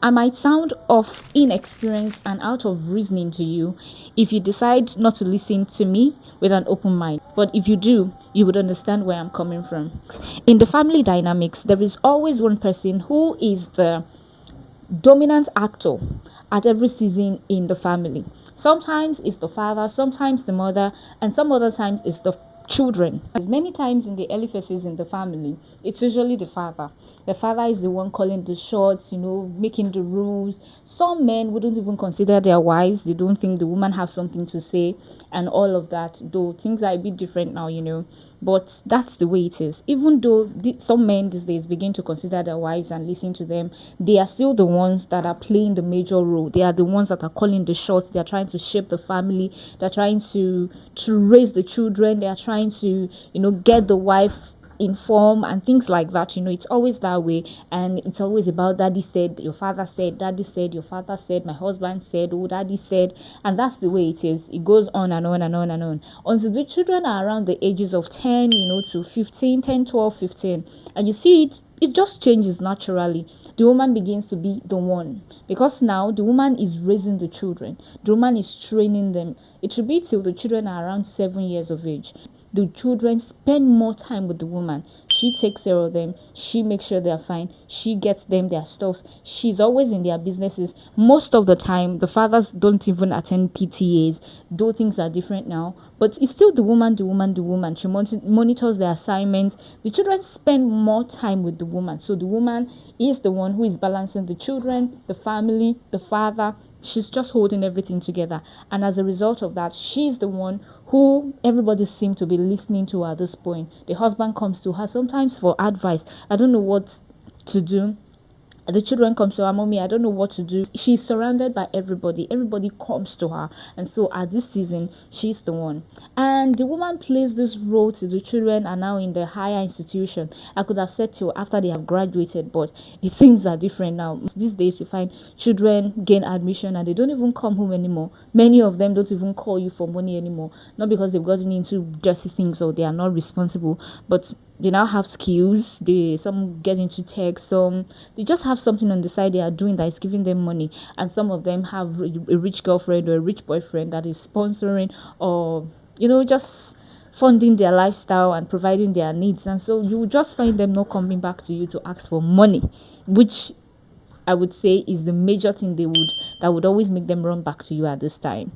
I might sound of inexperienced and out of reasoning to you if you decide not to listen to me with an open mind. But if you do, you would understand where I'm coming from. In the family dynamics, there is always one person who is the dominant actor at every season in the family. Sometimes it's the father, sometimes the mother, and some other times it's the children. As many times in the early phases in the family, it's usually the father. The father is the one calling the shots, making the rules. Some men wouldn't even consider their wives. They don't think the woman has something to say and all of that. Though things are a bit different now. But that's the way it is. Even though some men these days begin to consider their wives and listen to them, they are still the ones that are playing the major role. They are the ones that are calling the shots. They are trying to shape the family. They're trying to raise the children. They are trying to, get the wife inform and things like that. It's always that way, and it's always about daddy said, your father said, daddy said, your father said, my husband said, oh, daddy said. And that's the way it is. It goes on and on and on and on until the children are around the ages of 10 to 15, 10, 12, 15, and you see it just changes naturally. The woman begins to be the one, because now the woman is raising the children. The woman is training them. It should be till the children are around 7 years of age. The children spend more time with the woman. She takes care of them. She makes sure they're fine. She gets them their stuffs. She's always in their businesses. Most of the time, the fathers don't even attend PTAs, though things are different now. But it's still the woman. She monitors their assignments. The children spend more time with the woman. So the woman is the one who is balancing the children, the family, the father. She's just holding everything together. And as a result of that, she's the one who everybody seems to be listening to at this point. The husband comes to her sometimes for advice. I don't know what to do. The children come to her, mommy, I don't know what to do. She's surrounded by everybody. Everybody comes to her. And so at this season, she's the one. And the woman plays this role till the children are now in the higher institution. I could have said till after they have graduated, but things are different now. These days, you find children gain admission and they don't even come home anymore. Many of them don't even call you for money anymore. Not because they've gotten into dirty things or they are not responsible, but they now have skills. Some get into tech, some they just have something on the side they are doing that is giving them money, and some of them have a rich girlfriend or a rich boyfriend that is sponsoring or just funding their lifestyle and providing their needs. And so you just find them not coming back to you to ask for money, which I would say is the major thing that would always make them run back to you at this time.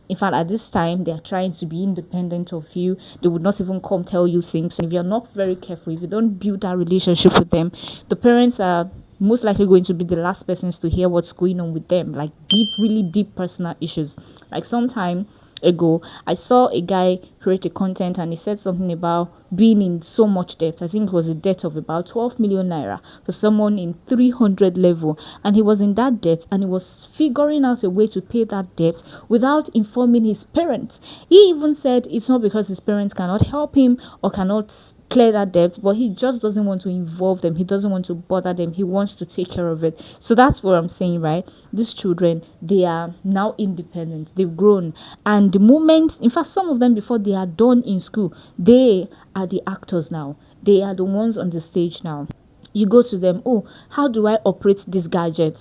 In fact, at this time, they are trying to be independent of you. They would not even come tell you things. And if you're not very careful, if you don't build that relationship with them, the parents are most likely going to be the last persons to hear what's going on with them. Like really deep personal issues. Like sometime ago, I saw a guy create a content and he said something about being in so much debt. I think it was a debt of about 12 million naira for someone in 300 level, and he was in that debt and he was figuring out a way to pay that debt without informing his parents. He even said it's not because his parents cannot help him or cannot clear that debt, but he just doesn't want to involve them. He doesn't want to bother them. He wants to take care of it. So that's what I'm saying, right? These children, they are now independent. They've grown, and the moment, in fact, some of them, before they are done in school, they are the actors now. They are the ones on the stage now. You go to them, oh, how do I operate this gadget?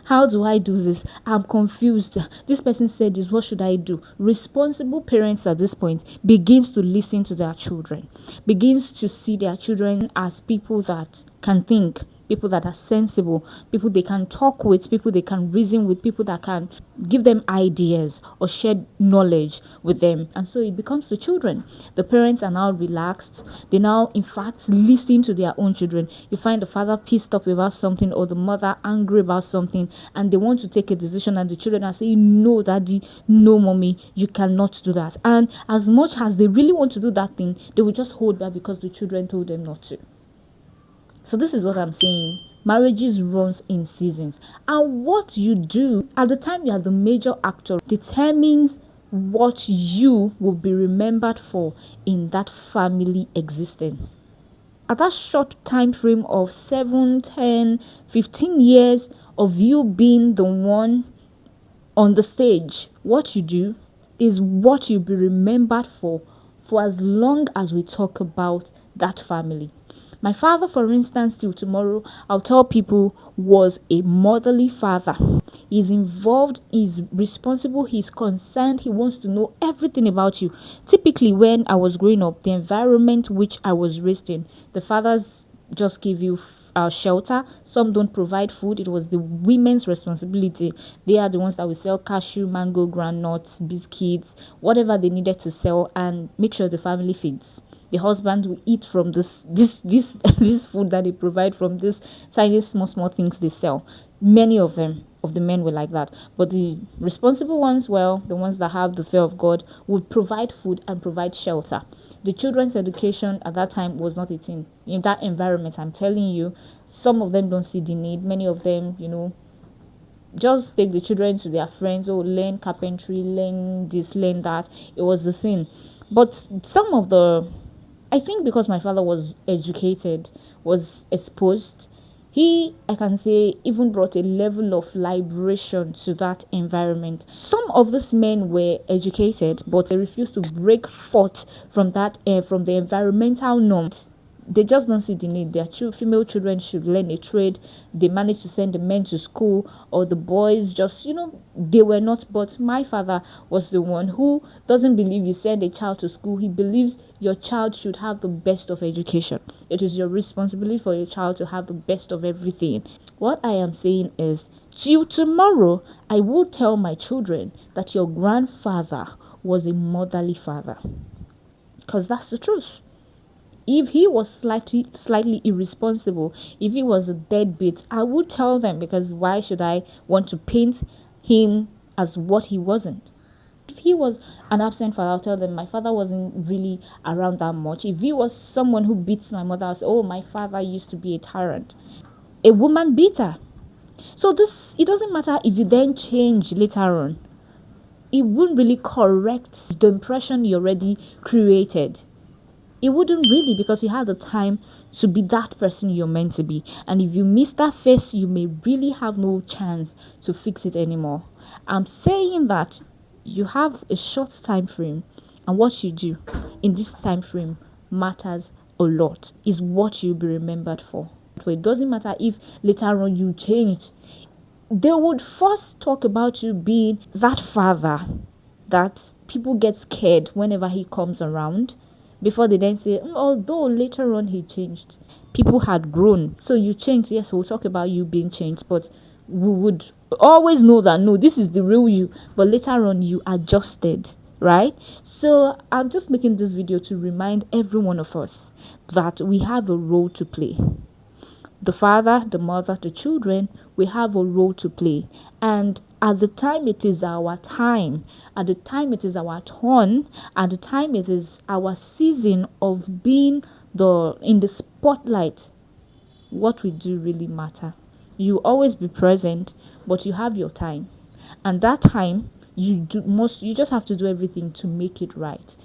How do I do this? I'm confused. This person said this. What should I do? Responsible parents at this point begins to listen to their children, begins to see their children as people that can think, people that are sensible, people they can talk with, people they can reason with, people that can give them ideas or share knowledge with them. And so it becomes the children. The parents are now relaxed. They now, in fact, listen to their own children. You find the father pissed off about something or the mother angry about something, and they want to take a decision, and the children are saying, no, daddy, no, mommy, you cannot do that. And as much as they really want to do that thing, they will just hold back because the children told them not to. So this is what I'm saying. Marriages runs in seasons. And what you do at the time you are the major actor determines what you will be remembered for in that family existence. At that short time frame of 7, 10, 15 years of you being the one on the stage, what you do is what you'll be remembered for as long as we talk about that family. My father, for instance, till tomorrow, I'll tell people, was a motherly father. He's involved, he's responsible, he's concerned, he wants to know everything about you. Typically, when I was growing up, the environment which I was raised in, the fathers just give you shelter. Some don't provide food. It was the women's responsibility. They are the ones that will sell cashew, mango, groundnuts, biscuits, whatever they needed to sell, and make sure the family feeds. The husband will eat from this food that they provide from this tiny small things they sell. Many of them, of the men, were like that, but the responsible ones, well, the ones that have the fear of God, would provide food and provide shelter. The children's education at that time was not a thing. In that environment, I'm telling you, some of them don't see the need. Many of them, just take the children to their friends, or learn carpentry, learn this, learn that. It was the thing. But some of the, I think, because my father was educated, was exposed, he, I can say, even brought a level of liberation to that environment. Some of these men were educated, but they refused to break forth from that, from the environmental norms. They just don't see the need. Their female children should learn a trade. They managed to send the men to school, or the boys just, they were not. But my father was the one who doesn't believe you send a child to school. He believes your child should have the best of education. It is your responsibility for your child to have the best of everything. What I am saying is, till tomorrow, I will tell my children that your grandfather was a motherly father, because that's the truth. If he was slightly irresponsible, if he was a deadbeat, I would tell them, because why should I want to paint him as what he wasn't? If he was an absent father, I'll tell them my father wasn't really around that much. If he was someone who beats my mother, I'll say, oh, my father used to be a tyrant, a woman beater. So this, it doesn't matter if you then change later on. It wouldn't really correct the impression you already created. It wouldn't really, because you have the time to be that person you're meant to be. And if you miss that phase, you may really have no chance to fix it anymore. I'm saying that you have a short time frame, and what you do in this time frame matters a lot. Is what you'll be remembered for. So it doesn't matter if later on you change. They would first talk about you being that father that people get scared whenever he comes around, before they then say, although later on he changed. People had grown. So you changed. Yes, we'll talk about you being changed, but we would always know that, no, this is the real you. But later on, you adjusted, right? So I'm just making this video to remind every one of us that we have a role to play. The father, the mother, the children, we have a role to play. And at the time it is our time, at the time it is our turn, at the time it is our season of being in the spotlight, what we do really matter. You always be present, but you have your time. And that time, you just have to do everything to make it right.